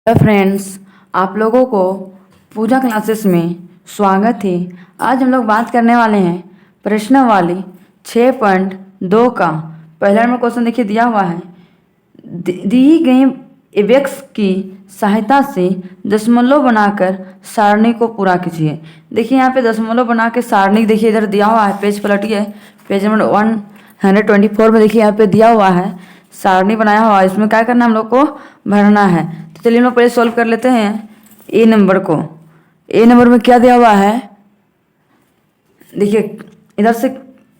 Hello friends, आप लोगों को पूजा क्लासेस में स्वागत है। आज हम लोग बात करने वाले हैं प्रश्नावली 6.2 का पहला नंबर क्वेश्चन। देखिए दिया हुआ है, दी गई एबेक्स की सहायता से दशमलव बनाकर सारणी को पूरा कीजिए। देखिए यहाँ पे दशमलव बना के सारणी, देखिए इधर दिया हुआ है, पेज पलटिए, पेज नंबर 124 में देखिए यहाँ पे दिया हुआ है सारणी बनाया हुआ है। इसमें क्या करना है, हम लोग को भरना है। तो चलिए हम लोग पहले सॉल्व कर लेते हैं ए नंबर को। ए नंबर में क्या दिया हुआ है, देखिए इधर से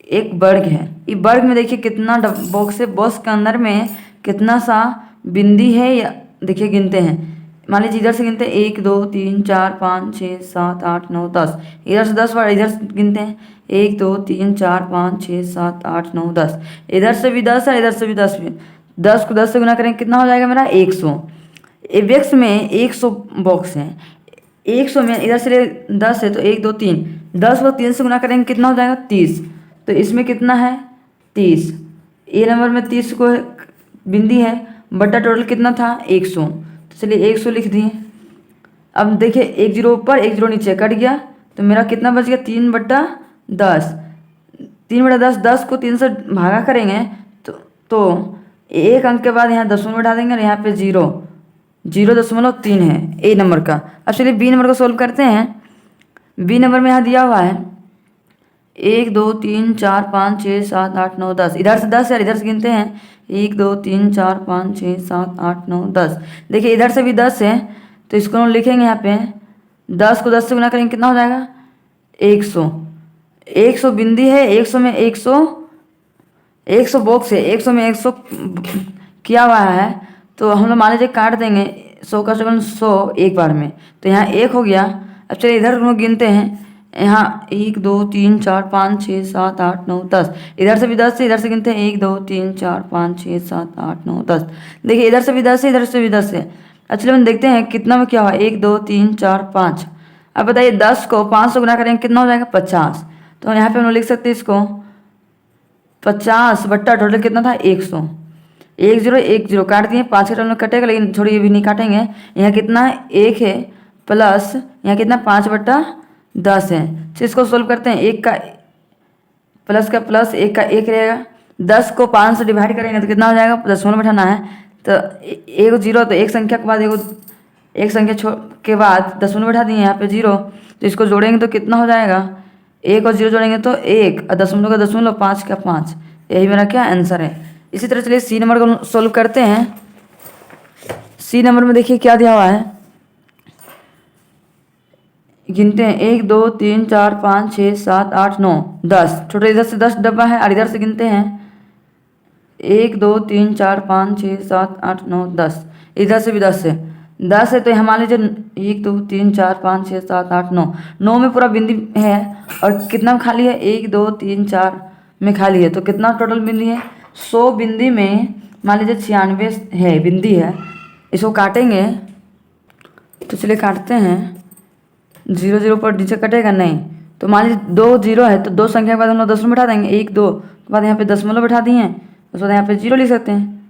एक वर्ग है, इस वर्ग में देखिए कितना बॉक्स है, बॉक्स के अंदर में कितना सा बिंदी है, या देखिए गिनते हैं। मान लीजिए इधर से गिनते हैं 1 2 3 4 5 6 7 8 9 10। इधर से 10 बार, इधर से गिनते हैं 1 2 3 4 5 6 7 8 9 10। इधर से भी 10 है, इधर से भी 10 भी। 10 को 10 से गुना करेंगे कितना हो जाएगा मेरा 100। एबेक्स में 100 बॉक्स हैं। 100 में इधर से 10 है तो 1 2 3, 10 को 3 से गुना करेंगे कितना हो जाएगा 30। तो इसमें कितना है 30। ए नंबर में 30 को बिंदी है, बटा टोटल कितना था 100। तो चलिए 100 लिख दिए। अब देखिए 1 0 ऊपर 1 0 नीचे कट गया, तो मेरा कितना बच गया 3/10। 3/10, 10 को 3 से भागा करेंगे तो एक अंक के बाद यहाँ दशमलव बैठा देंगे और यहाँ पे 0.3 है ए नंबर का। अब चलिए बी नंबर को सोल्व करते हैं। बी नंबर में यहाँ दिया हुआ है 1 2 3 4 5 6 7 8 9 10। इधर से 10 है, इधर से गिनते हैं 1 2 3 4 5 6 7 8 9 10। देखिए इधर से भी 10 है, तो इसको हम लिखेंगे यहाँ पे 10 को 10 से गुना करेंगे कितना हो जाएगा 100। 100 बिंदी है, 100 में 100 बॉक्स है, 100 में 100 किया हुआ है। तो हम लोग मान लीजिए काट देंगे 100 का 100 एक बार में, तो यहाँ 1 हो गया। अब चलिए इधर हम लोग गिनते हैं, यहाँ 1 2 3 4 5 6 7 8 9 10। इधर से भी 10 है, इधर से गिनते हैं 1 2 3 4 5 6 7 8 9 10। देखिए इधर से भी 10 है, इधर से भी 10 है। चलिए हम देखते हैं कितना में क्या हुआ 1 2 3 4 5। अब बताइए 10 को 5 से गुना करेंगे कितना हो जाएगा 50। तो यहाँ पे हम लोग लिख सकते हैं इसको 50 बट्टा टोटल कितना था 100। 1 0 1 0 काट दिए, 5 के टोटल में कटेगा, लेकिन थोड़ी ये भी नहीं काटेंगे। यहाँ कितना है 1 है, प्लस यहाँ कितना 5/10 है। तो इसको सोल्व करते हैं। 1 का प्लस का प्लस, 1 का 1 रहेगा। 10 को 5 से डिवाइड करेंगे तो कितना हो जाएगा, दशमलव बैठाना है। तो 1 0, तो एक संख्या के बाद एक संख्या के बाद दशमलव बैठा दिए यहाँ पे 0। तो इसको जोड़ेंगे तो कितना हो जाएगा, 1 और 0 जोड़ेंगे तो 1, और दशमलव का दशमलव, 5 का 5। यही मेरा क्या आंसर है। इसी तरह चलिए सी नंबर को सोल्व करते हैं। सी नंबर में देखिए क्या दिया हुआ है, गिनते हैं 1 2 3 4 5 6 7 8 9 10। टोटल इधर से 10 डब्बा है, और इधर से गिनते हैं 1 2 3 4 5 6 7 8 9 10। इधर से भी 10 है, 10 है तो यहाँ मान लीजिए 1 2 3 4 5 6 7 8 9। 9 में पूरा बिंदी है, और कितना खाली है 1 2 3 4 में खाली है। तो कितना टोटल बिंदी है 100 बिंदी में मान लीजिए 96 है बिंदी है। इसको काटेंगे तो चलिए काटते हैं। 0 0 पर नीचे कटेगा नहीं, तो मान लीजिए 2 0 है, तो 2 संख्या के बाद हम लोग दशमलव बैठा देंगे। 1 2 के बाद यहाँ पे दशमलव बैठा दिए, उसके बाद यहाँ पे 0 लिख सकते हैं।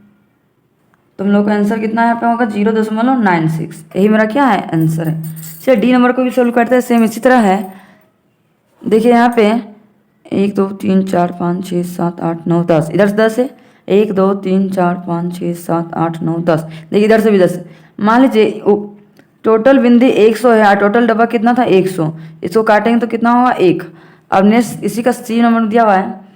तो हम लोग का आंसर कितना यहाँ पे होगा 0.96। यही मेरा क्या है आंसर है। चलिए डी नंबर को भी सोल्व करते हैं, सेम इसी तरह है। देखिए यहाँ पे 1 2 3 4 5 6 7 8 9 10। इधर से 10 है, 1 2 3 4 5 6 7 8 9 10। देखिए इधर से भी 10 है। मान लीजिए टोटल बिंदी 100 है, और टोटल डब्बा कितना था 100। इसको काटेंगे तो कितना होगा 1। अब नेक्स्ट इसी का सी नंबर दिया हुआ है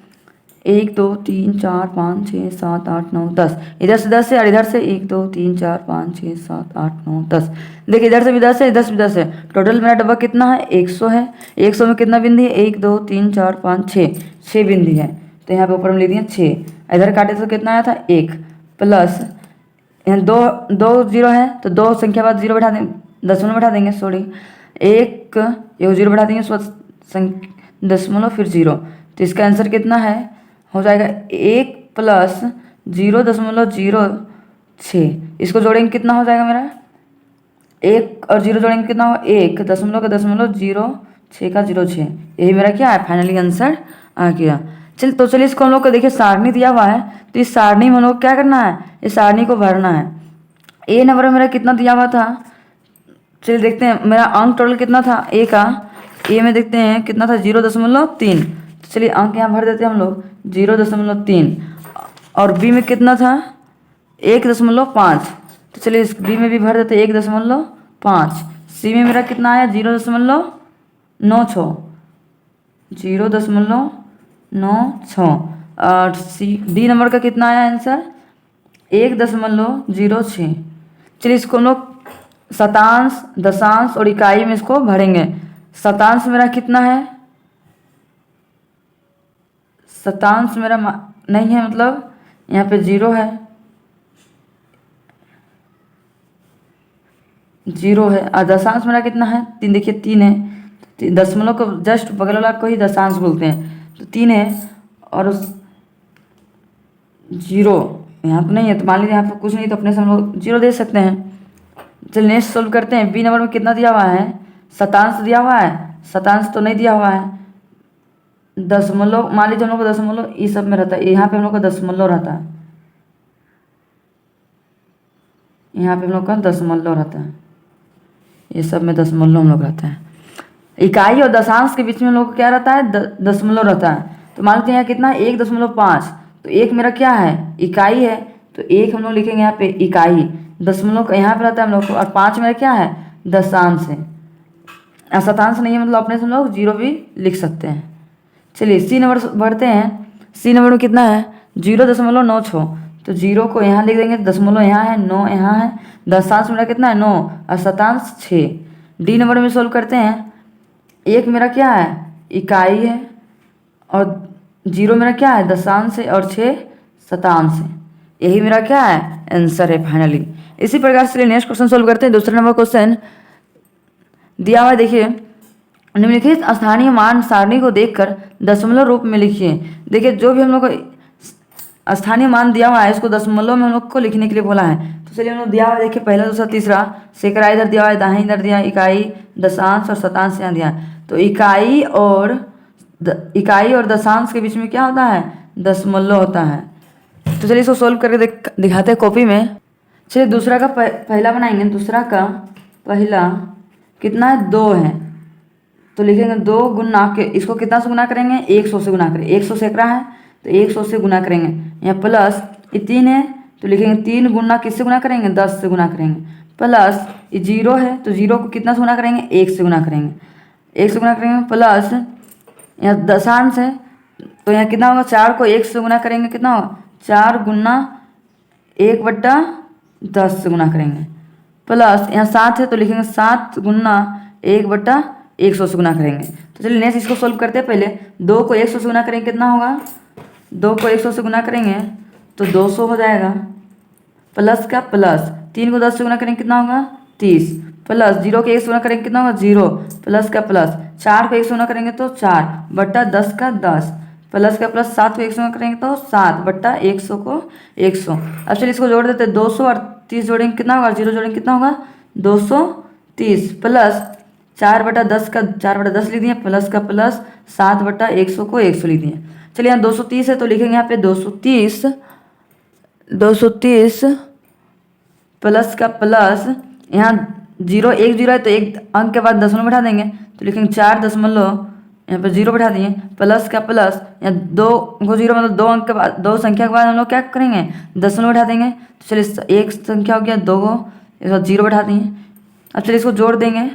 1 2 3 4 5 6 7 8 9 10। इधर से 10 है, और इधर से 1 2 3 4 5 6 7 8 9 10। देखिए इधर से भी 10 है, इधर से भी 10 है। टोटल मेरा डब्बा कितना है 100 है। 100 में कितना बिंदी है 1 2 3 4 5 6 बिंदी है। तो यहाँ पे ऊपर में लिख दिए 6। इधर काटे तो कितना आया था 1, प्लस यहाँ 2 0 है, तो 2 संख्या बाद 0 बैठा देंगे, दशमलव बैठा देंगे, सॉरी 1 0 बैठा देंगे, दशमलव फिर 0। तो इसका आंसर कितना है हो जाएगा 1 प्लस 0.06। इसको जोड़ेंगे कितना हो जाएगा मेरा 1 और 0 जोड़ेंगे कितना होगा 1 दशमलव का दशमलव 0 6 का 06। यही मेरा क्या है फाइनली आंसर आ गया। चलिए इसको हम लोग को देखिए सारणी दिया हुआ है, तो इस सारणी में हम लोग क्या करना है, इस सारणी को भरना है। ए नंबर में मेरा कितना दिया हुआ था, चलिए देखते हैं मेरा अंक टोटल कितना था ए का। ए में देखते हैं कितना था 0.3। तो चलिए अंक यहाँ भर देते हैं हम लोग 0.3। और बी में कितना था 1.5। तो चलिए इस बी में भी भर देते हैं 1.5। सी में मेरा कितना आया 0.96। 0.96। और सी डी नंबर का कितना आया आंसर 1.06। चलिए इसको हम लोग शतांश, दशांश और इकाई में इसको भरेंगे। शतांश मेरा कितना है, शतांश मेरा नहीं है, मतलब यहाँ पे 0 है, 0 है। और दशांश मेरा कितना है 3, देखिए 3 है। दशमलव को जस्ट बगल वाला को ही दशांश बोलते हैं, तो 3 है। और 0 यहाँ पे नहीं है, तो मान लीजिए यहाँ पे कुछ नहीं, तो अपने से हम लोग 0 दे सकते हैं। चलिए नेक्स्ट सोल्व करते हैं। बी नंबर में कितना दिया हुआ है, शतांश दिया हुआ है, शतांश तो नहीं दिया हुआ है। दशमलव मान लीजिए हम लोग को दशमलव ये सब में रहता है, यहाँ पे हम लोग का दशमलव रहता है, यहाँ पे हम लोग का दशमलव रहता है, ये सब में दशमलव हम लोग रहता है। इकाई और दशांश के बीच में हम लोग को क्या रहता है दशमलव रहता है। तो मान लेते हैं यहाँ कितना है 1.5। तो एक मेरा क्या है इकाई है, तो एक हम लोग लिखेंगे यहाँ पे इकाई। दशमलव का यहाँ पे रहता है हम लोग को, और 5 मेरा क्या है दशांश है, शतांश नहीं है, मतलब अपने से हम लोग 0 भी लिख सकते हैं। चलिए सी नंबर बढ़ते हैं। सी नंबर में कितना है 0.96। तो 0 को यहाँ लिख देंगे, दशमलव यहाँ है, 9 यहाँ है, दशांश मेरा कितना है 9 और शतांश 6। डी नंबर में सोल्व करते हैं। एक मेरा क्या है इकाई है, और 0 मेरा क्या है दशांश है, और 6 शतांश है। यही मेरा क्या है आंसर है फाइनली। इसी प्रकार से नेक्स्ट क्वेश्चन सोल्व करते हैं। दूसरा नंबर क्वेश्चन दिया हुआ है, देखिए निम्नलिखित स्थानीय मान सारणी को देखकर दशमलव रूप में लिखिए। देखिए जो भी हम लोग को स्थानीय मान दिया हुआ है इसको दशमलव में हम लोग को लिखने के लिए बोला है। तो चलिए हम लोग दिया हुआ है, देखिए पहला दूसरा तीसरा सैकड़ा इधर दिया हुआ है, दाहिनी इधर दिया है, इकाई दशांश और शतांश यहाँ दिया है। तो इकाई और दशांश के बीच में क्या होता है दशमलव होता है। तो चलिए इसको सोल्व करके दिखाते हैं कॉपी में। चलिए दूसरा का पहला बनाएंगे। दूसरा का पहला कितना है 2 है, तो लिखेंगे 2 गुना के, इसको कितना से गुना करेंगे 100 से गुना करेंगे। 100 सैकड़ा है तो 100 से गुना करेंगे। यहाँ प्लस ये 3 है तो लिखेंगे 3 गुना किससे गुना करेंगे 10 से गुना करेंगे। प्लस ये 0 है तो 0 को कितना से गुना करेंगे 1 से गुना करेंगे, 1 से गुना करेंगे। प्लस यहाँ दशांश है तो यहाँ कितना होगा 4 को 1 से गुना करेंगे, कितना होगा 4 गुना 1/10 से गुना करेंगे। प्लस यहाँ 7 है तो लिखेंगे 7 गुना 1/100 से गुना करेंगे। तो चलिए नेक्स्ट इसको सोल्व करते हैं। पहले 2 को 100 से गुना करेंगे, कितना होगा 2 को 100 से गुना करेंगे तो 200 हो जाएगा। प्लस का प्लस 3 को 10 से गुना करेंगे, कितना होगा 30। प्लस 0 के 1 से गुना करेंगे, कितना होगा 0। प्लस का प्लस 4 को 1 से गुना करेंगे तो 4/10 का 10। प्लस का प्लस 7 को 1 से गुना करेंगे तो 7/100 को 100। अब चलिए इसको जोड़ देते हैं, 200 और 30 जोड़ेंगे कितना होगा, 0 जोड़ेंगे कितना होगा 230। प्लस 4/10 का 4/10 लिख दिए, प्लस का प्लस 7/100 को 100 लिख दिए। चलिए यहाँ 230 है तो लिखेंगे यहाँ पे 230 प्लस का प्लस यहाँ 0 1 0 है तो एक अंक के बाद दशमलव बैठा देंगे, तो लिखेंगे 4 दशमलव यहाँ पे 0 बैठा दिए। प्लस का प्लस यहाँ 2 को 0 मतलब 2 अंक के बाद 2 संख्या के बाद हम लोग क्या करेंगे दशमलव बैठा देंगे। तो चलिए एक संख्या हो गया 2 को इस बाद 0 बैठा दिए। अब चलिए इसको जोड़ देंगे,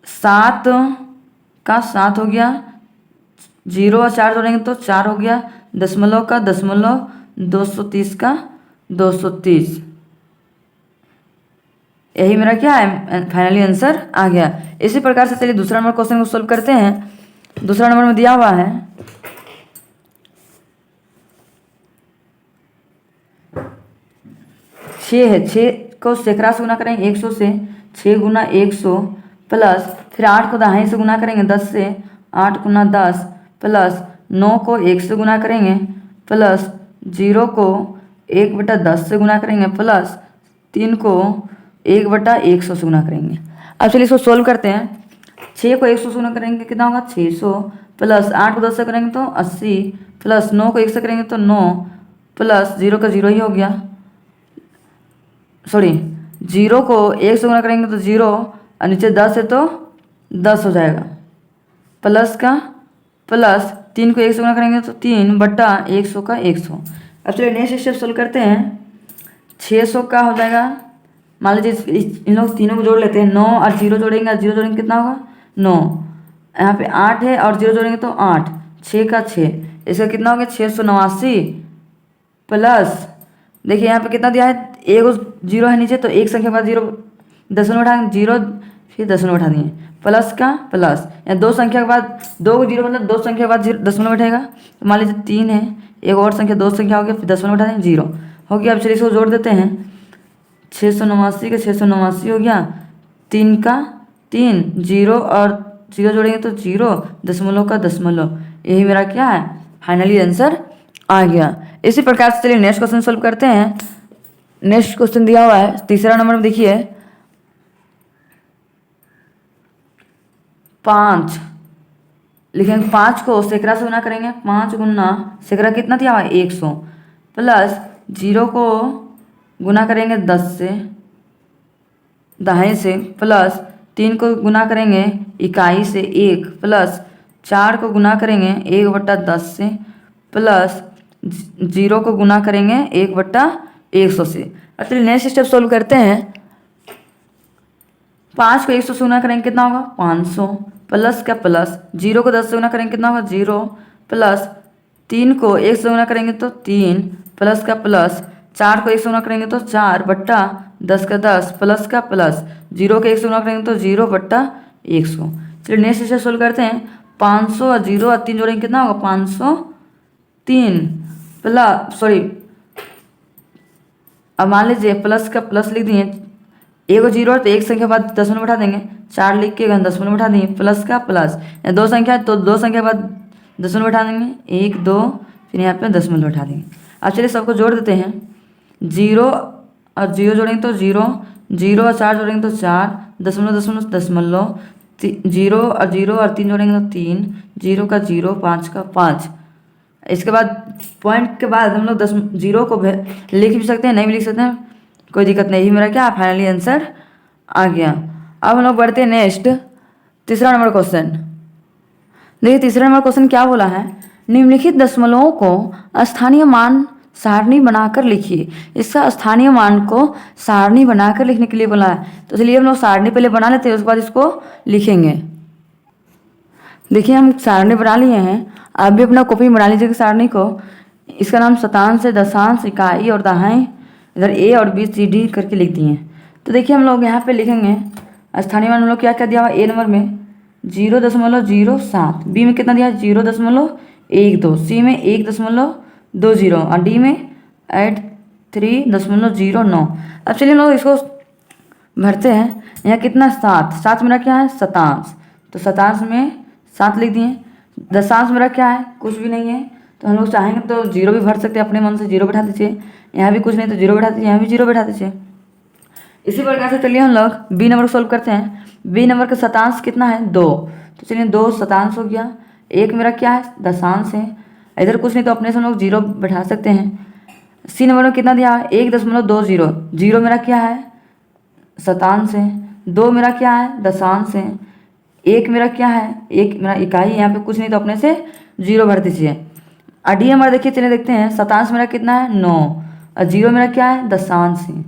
7 का 7 हो गया, 0 और 4 जोड़ेंगे तो 4 हो गया, दशमलव का दशमलव, 230 का 230। यही मेरा क्या है फाइनली आंसर आ गया। इसी प्रकार से चलिए दूसरा नंबर क्वेश्चन को सोल्व करते हैं। दूसरा नंबर में दिया हुआ है 6 है, 6 को सैकड़ा से गुना करेंगे 100 से, 6 गुना 100 प्लस फिर 8 को दाहिने से गुना करेंगे 10 से, 8 गुना 10 प्लस 9 को 1 से गुना करेंगे प्लस 0 को 1/10 से गुना करेंगे प्लस 3 को 1/100 से गुना करेंगे। अब चलिए इसको सोल्व करते हैं। 6 को 100 से गुना करेंगे कितना होगा 600 प्लस 8 को 10 से करेंगे तो 80 प्लस 9 को 1 से करेंगे तो 9 प्लस 0 का 0 ही हो गया सॉरी 0 को 1 से गुना करेंगे तो 0 और नीचे 10 है तो 10 हो जाएगा, प्लस का प्लस 3 को 1 से गुना करेंगे तो 3 बट्टा 100 का 100। अब चलिए नेक्स्ट स्टेप सोल्व करते हैं। 600 का हो जाएगा, मान लीजिए इन लोग तीनों को जोड़ लेते हैं, 9 और 0 जोड़ेंगे, 0 जोड़ेंगे कितना होगा 9, यहाँ पे 8 है और 0 जोड़ेंगे तो 8, 6 का 6, इसका कितना हो गया 689 प्लस देखिए यहाँ पे कितना दिया है, एक 0 है नीचे तो एक संख्या के बाद 0 दशमलव उठा 0 फिर दशमलव उठा दिए, प्लस का प्लस, या दो संख्या के बाद 2 को 0 मतलब दो संख्या के बाद दशमलव उठेगा, तो मान लीजिए 3 है, एक और संख्या दो संख्या हो गया फिर दशमलव उठा दें 0 हो गया। अब चलिए इसको जोड़ देते हैं, 689 का 689 हो गया, 3 का 3, 0 और 0 जोड़ेंगे तो 0, दशमलव का दशमलव, यही मेरा क्या है फाइनली आंसर आ गया। इसी प्रकार से चलिए नेक्स्ट क्वेश्चन सोल्व करते हैं। नेक्स्ट क्वेश्चन दिया हुआ है तीसरा नंबर में, देखिए 5 लिखेंगे, 5 को सैकड़ा से गुना करेंगे, 5 गुना सैकड़ा कितना दिया हुआ है 100 प्लस 0 को गुना करेंगे 10 से दहाई से प्लस 3 को गुना करेंगे इकाई से 1 प्लस 4 को गुना करेंगे 1/10 से प्लस 0 को गुना करेंगे 1/100 से। अब चलिए नेक्स्ट स्टेप सोल्व करते हैं। 5 को 100 से गुना करेंगे कितना होगा 500 प्लस का प्लस 0 को 10 से गुना करेंगे कितना होगा 0 प्लस 3 को 1 से गुना करेंगे तो 3 प्लस का प्लस 4 को 1 से गुना करेंगे तो 4/10 का 10 प्लस का प्लस 0 को 1 से गुना करेंगे तो 0/100। चलिए नेक्स्ट स्टेप सोल्व करते हैं। 500 और 0 और 3 जोड़ेंगे कितना होगा 503 प्लस सॉरी अब मान लीजिए प्लस का प्लस लिख दिए, एक 0 है तो एक संख्या बाद दशमलव बैठा देंगे, 4 लिख के दशमलव बैठा देंगे, प्लस का प्लस, या दो संख्या है तो दो संख्या बाद दशमलव बैठा देंगे 1 2 फिर यहाँ पे दशमलव बैठा देंगे। अब चलिए सबको जोड़ देते हैं, 0 और 0 जोड़ेंगे तो 0, 0 और 4 जोड़ेंगे तो 4, दशमलव दशमलव दशमलव, 0 और 0 और 3 जोड़ेंगे तो 3, 0 का 0 5 का 5। इसके बाद पॉइंट के बाद हम लोग 0 को लिख भी सकते हैं, नहीं भी लिख सकते हैं, कोई दिक्कत नहीं। यही मेरा क्या फाइनली आंसर आ गया। अब हम लोग बढ़ते हैं नेक्स्ट तीसरा नंबर क्वेश्चन। देखिए तीसरा नंबर क्वेश्चन क्या बोला है, निम्नलिखित दशमलवों को स्थानीय मान सारणी बनाकर लिखिए। इसका स्थानीय मान को सारणी बनाकर लिखने के लिए बोला है, तो चलिए हम लोग सारणी पहले बना लेते हैं, उसके बाद इसको लिखेंगे। देखिए हम सारणी बना लिए हैं, आप भी अपना कॉपी बना लीजिएगा सारणी को। इसका नाम शतांश है, दशांश, इकाई और दहाई, इधर ए और बी सी डी करके लिख दिए। तो देखिए हम लोग यहाँ पे लिखेंगे स्थानीय मान हम लोग क्या क्या दिया हुआ ए नंबर में 0.07, बी में कितना दिया है 0.12, सी में 1.20 और डी में 3.09। अब चलिए हम लोग इसको भरते हैं। यहाँ कितना 7 मेरा क्या है शतांश, तो शतांश में 7 लिख दिए। दशांश मेरा क्या है कुछ भी नहीं है, तो हम लोग चाहेंगे तो 0 भी भर सकते हैं, अपने मन से 0 बैठा दीजिए। यहाँ भी कुछ नहीं तो 0 बैठा दीजिए, यहाँ भी 0 बैठा दीजिए। इसी प्रकार से चलिए हम लोग बी नंबर को सोल्व करते हैं। बी नंबर का शतांश कितना है 2, तो चलिए 2 शतांश हो गया। 1 मेरा क्या है दशांश है, इधर कुछ नहीं तो अपने से हम लोग 0 बैठा सकते हैं। सी नंबर में कितना दिया है 1.20, 0 मेरा क्या है शतांश है, 2 मेरा क्या है दशांश है, 1 मेरा क्या है 1 मेरा इकाई, यहाँ पे कुछ नहीं तो अपने से 0 भर दीजिए। और डी नंबर देखिए चलिए देखते हैं, शतांश मेरा कितना है 9 और 0 मेरा क्या है दशांश है,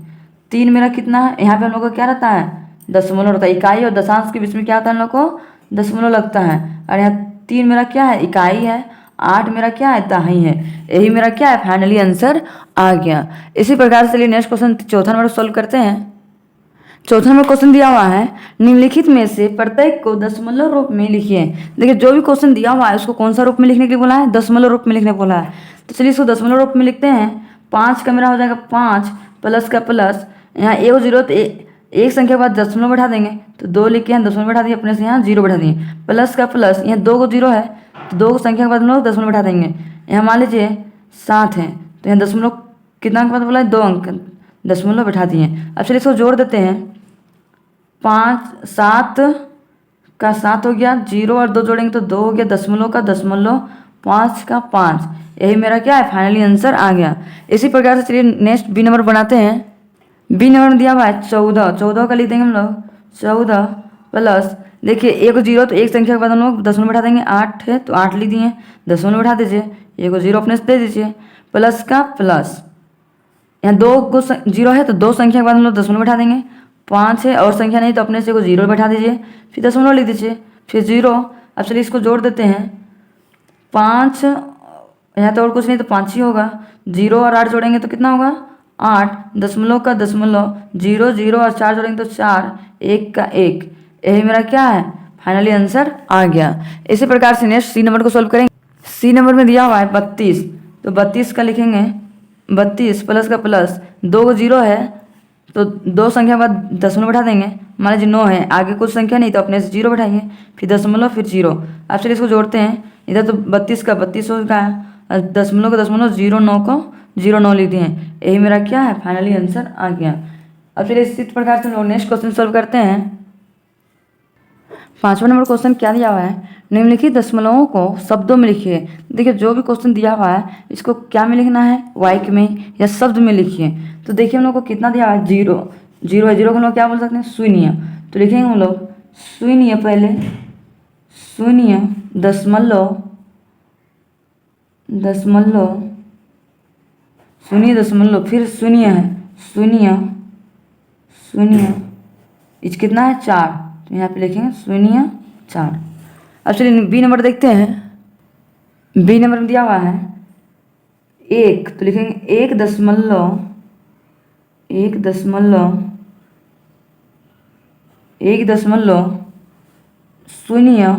3 मेरा कितना है, यहाँ पे हम लोग को क्या रहता है दशमलव रहता है। इकाई और दशांश के बीच में क्या होता है हम लोग को दशमलव लगता है। और यहाँ 3 मेरा क्या है इकाई है, 8 मेरा क्या है दहाई है। यही मेरा क्या है फाइनली आंसर आ गया। इसी प्रकार से चलिए नेक्स्ट क्वेश्चन चौथा नंबर सोल्व करते हैं। चौथा नंबर क्वेश्चन दिया हुआ है, निम्नलिखित में से प्रत्येक को दशमलव रूप में लिखिए। देखिए जो भी क्वेश्चन दिया हुआ है उसको कौन सा रूप में लिखने के लिए बोला है दशमलव रूप में लिखने को बोला है। तो चलिए इसको दशमलव रूप में लिखते हैं। 5 का मेरा हो जाएगा 5 प्लस का प्लस, यहाँ 1 0 तो एक संख्या के बाद दशमलव बैठा देंगे, तो 2 लिख के यहाँ दशमलव बैठा दिए, अपने से यहाँ 0 बैठा दिए, प्लस का प्लस, यहाँ 2 को 0 है तो 2 संख्या के बाद हम लोग दशमलव बैठा देंगे। यहाँ मान लीजिए 7 है तो यहाँ दशमलव कितना अंक बाद बोला है 2 अंक, दशमलव बैठा दिए। अब चलिए इसको जोड़ देते हैं। 5 7 का 7 हो गया, 0 और 2 जोड़ेंगे तो 2 हो गया, दशमलव का दशमलव, 5 का 5। यही मेरा क्या है फाइनली आंसर आ गया। इसी प्रकार से चलिए नेक्स्ट बी नंबर बनाते हैं। बी नंबर में दिया हुआ है 14, 14 का लिख देंगे हम लोग 14 प्लस, देखिए एक जीरो तो एक संख्या के बाद हम लोग दशमलव बैठा देंगे, 8 है तो 8 लिख दिए, दशमलव बैठा दीजिए, एक जीरो अपने से दे दीजिए, प्लस का प्लस, यहाँ दो को जीरो है तो दो संख्या के बाद हम लोग दशमलव बैठा देंगे, 5 है और संख्या नहीं तो अपने से को जीरो बैठा दीजिए, फिर दशमलव लिख दीजिए, फिर जीरो। अब चलिए इसको जोड़ देते हैं, 5 यहाँ तो और कुछ नहीं तो 5 ही होगा, 0 और 8 जोड़ेंगे तो कितना होगा 8, दशमलव का दशमलव, 0 0 और 4 जोड़ेंगे तो 4, 1 का 1, यही मेरा क्या है फाइनली आंसर आ गया। इसी प्रकार से नेक्स्ट सी नंबर को सॉल्व करेंगे। सी नंबर में दिया हुआ है 32, तो 32 का लिखेंगे 32 प्लस का प्लस, 2 को जीरो है तो दो संख्या के बाद दशमलव बैठा देंगे, मान लीजिए 9 है, आगे कुछ संख्या नहीं तो अपने से जीरो बैठाएंगे, फिर दशमलव फिर जीरो। अब चलिए इसको जोड़ते हैं, इधर तो 32 का 32 होगा, दशमलव का दशमलव, 09 को 09 लिख दिए, यही मेरा क्या है फाइनली आंसर आ गया। अब चलिए इसी प्रकार से हम लोग नेक्स्ट क्वेश्चन सॉल्व करते हैं। 5वां नंबर क्वेश्चन क्या दिया हुआ है, निम्नलिखित दशमलवों को शब्दों में लिखिए। देखिए जो भी क्वेश्चन दिया हुआ है इसको क्या में लिखना है, वाक्य में या शब्द में लिखिए। तो देखिए हम लोग को कितना दिया हुआ है, जीरो, जीरो है, जीरो को हम लोग क्या बोल सकते हैं शून्य, तो लिखेंगे हम लोग शून्य, पहले शून्य दशमलव, दशमलव शून्य दशमलव, फिर शून्य है, शून्य शून्य, इस कितना है 4, तो यहाँ पे लिखेंगे 04। अब चलिए बी नंबर देखते हैं। बी नंबर में दिया हुआ है 1, तो लिखेंगे 1 दशमलव, 1 दशमलव, 1 दशमलव शून्य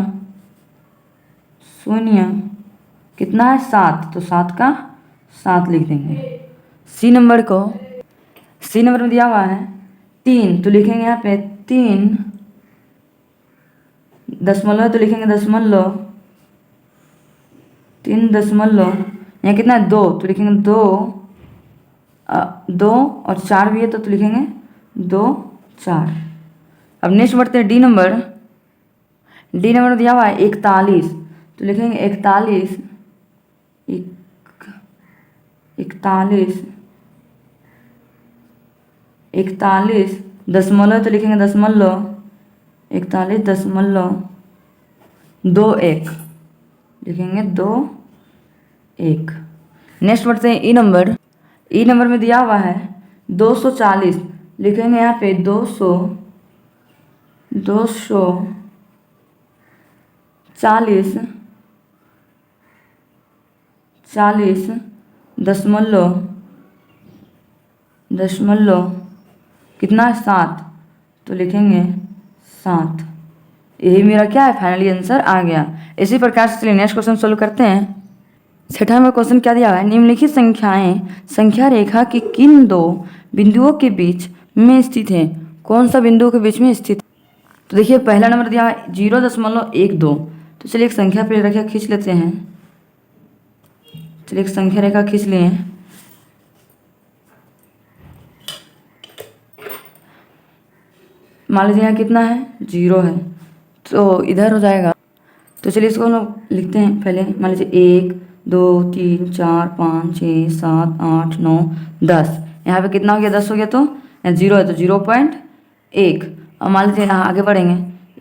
शून्य, कितना है 7, तो 7 का 7 लिख देंगे। सी नंबर को, सी नंबर में दिया हुआ है 3, तो लिखेंगे यहाँ पे 3 दशमलव, तो लिखेंगे दशमलव, 3 दशमलव, यहाँ कितना है 2, तो लिखेंगे 2, 2 और 4 भी है तो लिखेंगे 2 4। अब नेक्स्ट बढ़ते हैं डी नंबर। डी नंबर दिया हुआ है 41, तो लिखेंगे 41, 41, 41 दशमलव, तो लिखेंगे दशमलव, 41 दशमलव 21, लिखेंगे 21। नेक्स्ट बढ़ते हैं ई नंबर। ई नंबर में दिया हुआ है 240, लिखेंगे यहाँ पे 240 दशमलव, दशमलव कितना है 7, तो लिखेंगे 7, यही मेरा क्या है फाइनली आंसर आ गया। इसी प्रकार से चलिए नेक्स्ट क्वेश्चन सोल्व करते हैं। 6वां नंबर क्वेश्चन क्या दिया हुआ है, निम्नलिखित संख्याएं संख्या रेखा के किन दो बिंदुओं के बीच में स्थित है, कौन सा बिंदु के बीच में स्थित। तो देखिए पहला नंबर दिया है 0.12, तो चलिए एक संख्या पे रेखा खींच लेते हैं। चलिए एक संख्या रेखा खींच लिए, मान लीजिए यहाँ कितना है 0 है तो इधर हो जाएगा। तो चलिए इसको हम लोग लिखते हैं, पहले मान लीजिए 1 2 3 4 5 6 7 8 9 10, यहाँ पे कितना हो गया 10 हो गया, तो यहाँ 0 है तो 0.1। और मान लीजिए यहाँ आगे बढ़ेंगे,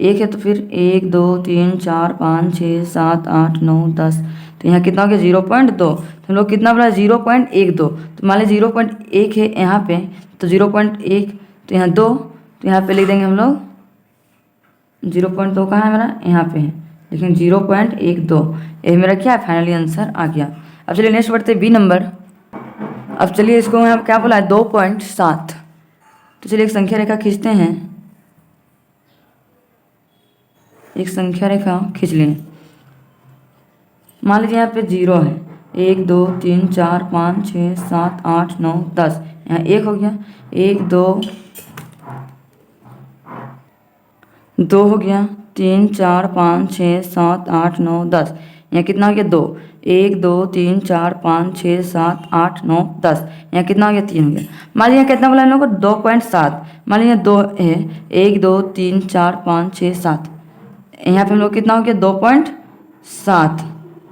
1 है तो फिर 1 2 3 4 5 6 7 8 9 10, तो यहाँ कितना हो गया 0.2, तो हम लोग कितना बोला 0.12, तो मान लीजिए 0.1 है यहाँ पे तो 0.1, तो यहाँ 2, तो यहाँ पे लिख देंगे हम लोग 0.2 कहाँ है मेरा, यहाँ पे है, लेकिन 0.12, यही मेरा क्या है फाइनली आंसर आ गया। अब चलिए नेक्स्ट बढ़ते हैं बी नंबर। अब चलिए इसको यहाँ क्या बोला है 2.7, तो चलिए एक संख्या रेखा खींचते हैं, एक संख्या रेखा खींच लें। मान लीजिए यहाँ पे 0 है, 1 2 3 4 5 6 7 8 9 10, यहाँ 1 हो गया, 1 2 हो गया, 3 4 5 6 7 8 9 10, यहाँ कितना हो गया 2, 1 2 3 4 5 6 7 8 9 10, यहाँ कितना हो गया 3 हो गया। मान लीजिए कितना बोला इन लोगों को 2.7, मान लीजिए 2 है, 1 2 3 4 5 6 7, यहाँ पे हम लोग कितना हो गया 2.7,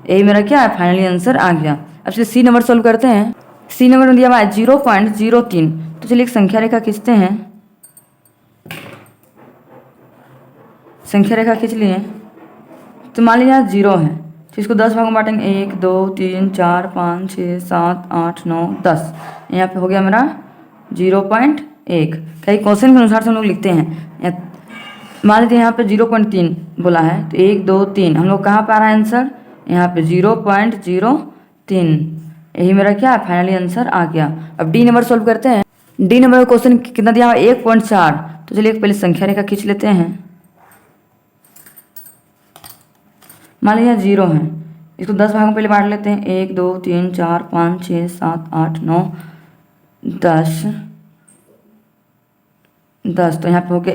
यही मेरा क्या है फाइनली आंसर आ गया। अब से सी नंबर सोल्व करते हैं। सी नंबर में दिया हुआ है 0.03। तो चलिए एक संख्या रेखा खींचते हैं। संख्या रेखा खींच लिए। तो मान लीजिए 0 है, तो इसको 10 भागों में बांटेंगे। 1 2 3 4 5 6 7 8 9 10। यहाँ पे हो गया मेरा 0.1। कई क्वेश्चन के अनुसार से हम लोग लिखते हैं। मान लीजिए यहाँ पे 0.3 बोला है, तो 1 2 3 हम लोग कहाँ पर आ रहा है आंसर, यहाँ पे 0.03। यही मेरा क्या है, फाइनली आंसर आ गया। अब डी नंबर सोल्व करते हैं। डी नंबर का क्वेश्चन कितना दिया हुआ है, 1.4। तो चलिए पहले संख्या रेखा खींच लेते हैं। मान लीजिए 0 है, इसको 10 भागों में पहले बांट लेते हैं। 1 2 3 4 5 6 7 8 9 10 10। तो यहाँ पे हो गया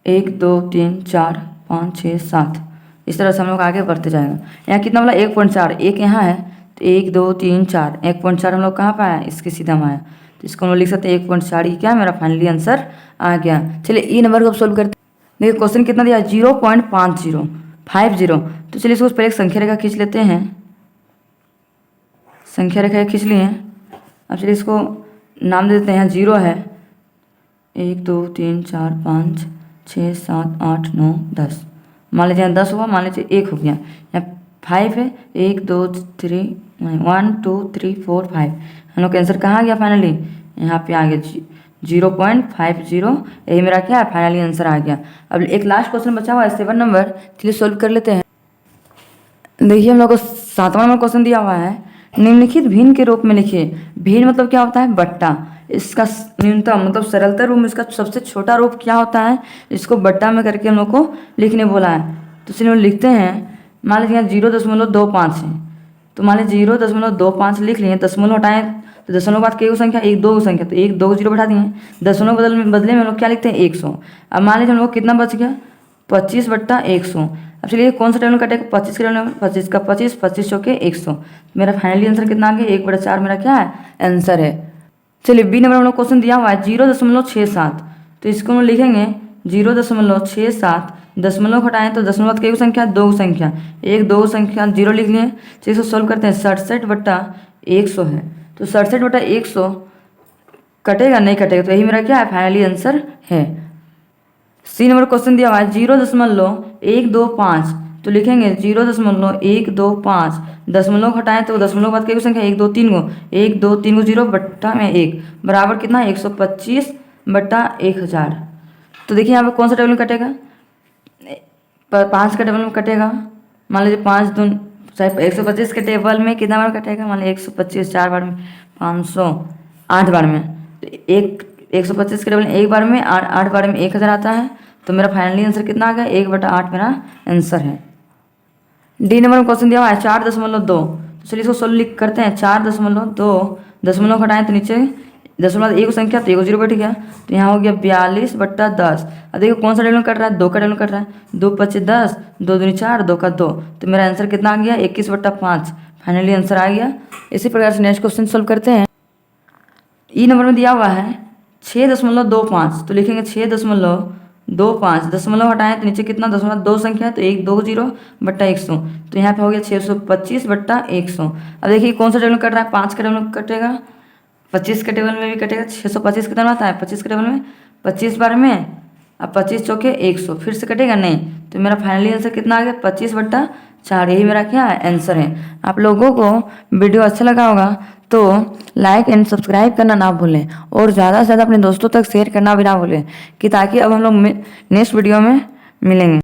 1 2 3 4 5 6 7। इस तरह से हम लोग आगे बढ़ते जाएगा। यहाँ कितना बोला, 1.4। एक यहाँ है, तो 1 2 3 4। 1.4 हम लोग कहाँ पर आया, इसके सीधा में आया, तो इसको हम लोग लिख सकते हैं 1.4। ये क्या मेरा फाइनली आंसर आ गया। चलिए ई नंबर को सोल्व करते हैं। देखिए क्वेश्चन कितना दिया, 0.50। तो चलिए इसको पहले एक संख्या रेखा खींच लेते हैं। संख्या रेखा खींच लिए। अब चलिए इसको नाम दे देते हैं। 0 है, 1 2 3 4 5 6 7 8 9 10। मान लीजिए 10 हुआ, मान लीजिए 1 हो गया। यहाँ 5 है, 1 2 3 1 2 3 4 5। हम लोग का आंसर कहाँ आ गया फाइनली, यहाँ पे आ गया 0.50। यही मेरा क्या है, फाइनली आंसर आ गया। अब एक लास्ट क्वेश्चन बचा हुआ है 7 नंबर, चलिए सोल्व कर लेते हैं। देखिए हम लोग को 7वां नंबर क्वेश्चन दिया हुआ है। निम्नलिखित भिन्न के रूप में लिखिए। भिन्न मतलब क्या होता है, बट्टा। इसका न्यूनतम मतलब सरलता रूप में इसका सबसे छोटा रूप क्या होता है, इसको बट्टा में करके हम लोग को लिखने बोला है। तो चलिए हम लिखते हैं। मान लीजिए 0.25 है, तो मान लीजिए 0.25 लिख लिए। दशमलव हटाएं तो दशमलव बाद कई संख्या, 1 2 संख्या, तो 1 2 0 बैठा दिए। दशमलव बदले में हम लोग क्या लिखते हैं, 100। अब मान लीजिए हम लोग कितना बच गया, 25/100। अब चलिए कौन सा टेबल कटेगा, 25 के टेबल में 25 का 25, 25 चौके 100। मेरा फाइनली आंसर कितना आ गया, 1/4 मेरा क्या है, आंसर है। चलिए बी नंबर हम लोग क्वेश्चन दिया हुआ है 0.67। तो इसको हम लिखेंगे 0.67। दशमलव हटाएं तो दशमलव बाद कई संख्या, 2 संख्या, 1 2 संख्या 0 लिख लिए। चलिए इसको सोल्व करते हैं। 67/100 है, तो 67/100 कटेगा, नहीं कटेगा, तो यही मेरा क्या है, फाइनली आंसर है। सी नंबर क्वेश्चन दिया हुआ है 0.125। तो लिखेंगे 0.125। दशमलव हटाएं तो दशमलव बाद कई संख्या, 1 2 3 गो, 1 2 3 गो 0 बट्टा में 1 बराबर कितना, 125/1000। तो देखिए यहाँ पे कौन सा टेबल में कटेगा, 5 के टेबल में कटेगा। मान लीजिए 5 दून 125 के टेबल में कितना बार कटेगा, मान लीजिए 125 4 बार में, 500 8 बार में। तो 125 के टेबल में 1 बार में, 8 बार में 1000 आता है। तो मेरा फाइनली आंसर कितना आ गया, 1/8 मेरा आंसर है। डी नंबर में क्वेश्चन दिया हुआ है 4.2। तो चलिए इसको सोल्व करते हैं। 4.2 दशमलव हटाएं तो नीचे दशमलव एक संख्या, तो 1 0 बैठ गया, तो यहाँ हो गया 42/10। अब देखो कौन सा टेबल कट रहा है, 2 का टेबल कट रहा है। 2 5 10, 2 दूनी 4, 2 का 2। तो मेरा आंसर कितना आ गया, 21/5 फाइनली आंसर आ गया। इसी प्रकार से नेक्स्ट क्वेश्चन सोल्व करते हैं। ई नंबर में दिया हुआ है 6.25। तो लिखेंगे 6.25। दशमलव हटाएं तो नीचे कितना, दशमलव 2 संख्या, तो 1 2 0/100। तो यहाँ पे हो गया 625/100। अब देखिए कौन सा टेबल कट रहा है, 5 का टेबल कटेगा, 25 के टेबल में भी कटेगा। 625 कितना आता है, 25 के टेबल में 25 बार में, अब 25 चौके 100 फिर से कटेगा नहीं। तो मेरा फाइनली आंसर कितना आ गया, 25/4। यही मेरा क्या है, आंसर है। आप लोगों को वीडियो अच्छा लगा होगा तो लाइक एंड सब्सक्राइब करना ना भूलें, और ज़्यादा से ज़्यादा अपने दोस्तों तक शेयर करना भी ना भूलें, कि ताकि अब हम लोग नेक्स्ट वीडियो में मिलेंगे।